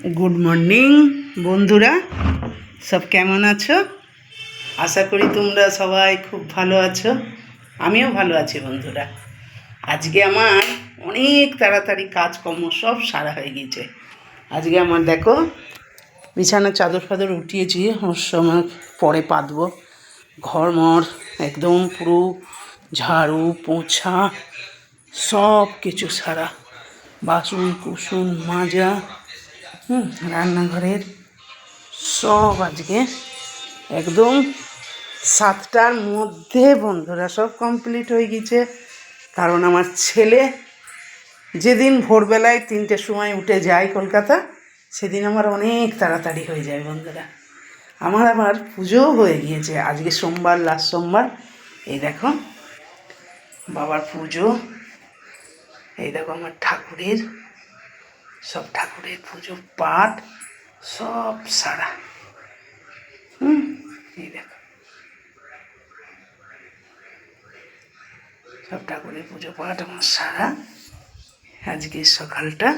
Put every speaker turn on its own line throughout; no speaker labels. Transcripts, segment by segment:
Good morning বন্ধুরা, সব কেমন আছো? আশা করি তোমরা সবাই খুব ভালো আছো। আমিও ভালো আছি বন্ধুরা। আজকে আমার অনেক তাড়াতাড়ি কাজকর্ম সব সারা হয়ে গেছে। আজকে আমার দেখো বিছানার চাদর ফাদর উঠিয়েছি, ওর সময় পরে পাতবো। ঘরমর একদম পুরো ঝাড়ু পোছা সব কিছু সারা, বাসন কুসুন মাজা, রান্নাঘরের সব আজকে একদম 7টার মধ্যে বন্ধুরা সব কমপ্লিট হয়ে গেছে। কারণ আমার ছেলে যেদিন ভোরবেলায় 3টের সময় উঠে যায় কলকাতা, সেদিন আমার অনেক তাড়াতাড়ি হয়ে যায় বন্ধুরা। আমার আবার পুজোও হয়ে গিয়েছে, আজকে সোমবার, লাস্ট সোমবার। এই দেখো বাবার পুজো, এই দেখো আমার ঠাকুরের সব ঠাকুরের পুজো পাঠ সব সারা। এই দেখো সব ঠাকুরের পুজো পাঠ আমার সারা। আজকের সকালটা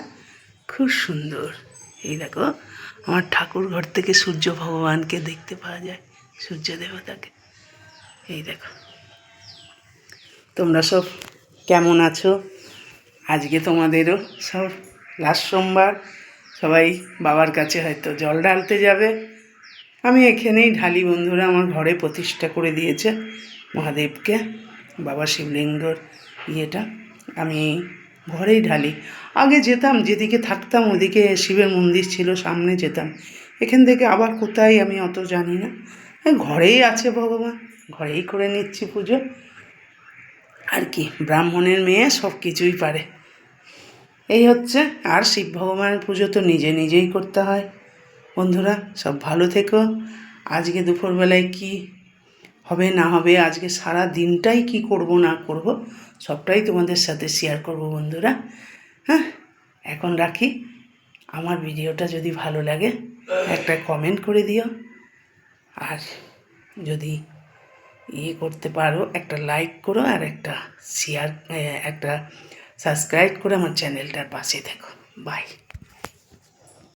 খুব সুন্দর। এই দেখো আমার ঠাকুর ঘর থেকে সূর্য ভগবানকে দেখতে পাওয়া যায়, সূর্য দেবতাকে। এই দেখো তোমরা সব কেমন আছো? আজকে তোমাদেরও সব লাস্ট সোমবার, সবাই বাবার কাছে হয়তো জল ঢালতে যাবে। আমি এখানেই ঢালি বন্ধুরা, আমার ঘরে প্রতিষ্ঠা করে দিয়েছে মহাদেবকে, বাবা শিবলিঙ্গর ইয়েটা আমি ঘরেই ঢালি। আগে যেতাম, যেদিকে থাকতাম ওদিকে শিবের মন্দির ছিল, সামনে যেতাম। এখান থেকে আবার কোথায় আমি অত জানি না, ঘরেই আছে ভগবান, ঘরেই করে নিচ্ছি পুজো। আর কি, ব্রাহ্মণের মেয়ে সব কিছুই পারে, এই হচ্ছে। আর শিব ভগবানের পুজো তো নিজে নিজেই করতে হয়। বন্ধুরা সব ভালো থেকো। আজকে দুপুরবেলায় কি হবে না হবে, আজকে সারা দিনটাই কি করব না করব সবটাই তোমাদের সাথে শেয়ার করব বন্ধুরা। হ্যাঁ, এখন রাখি। আমার ভিডিওটা যদি ভালো লাগে একটা কমেন্ট করে দিও, আর যদি করতে পারো একটা লাইক করো, আর একটা শেয়ার, একটা সাবস্ক্রাইব করে আমার চ্যানেলটার পাশে থেকো। বাই।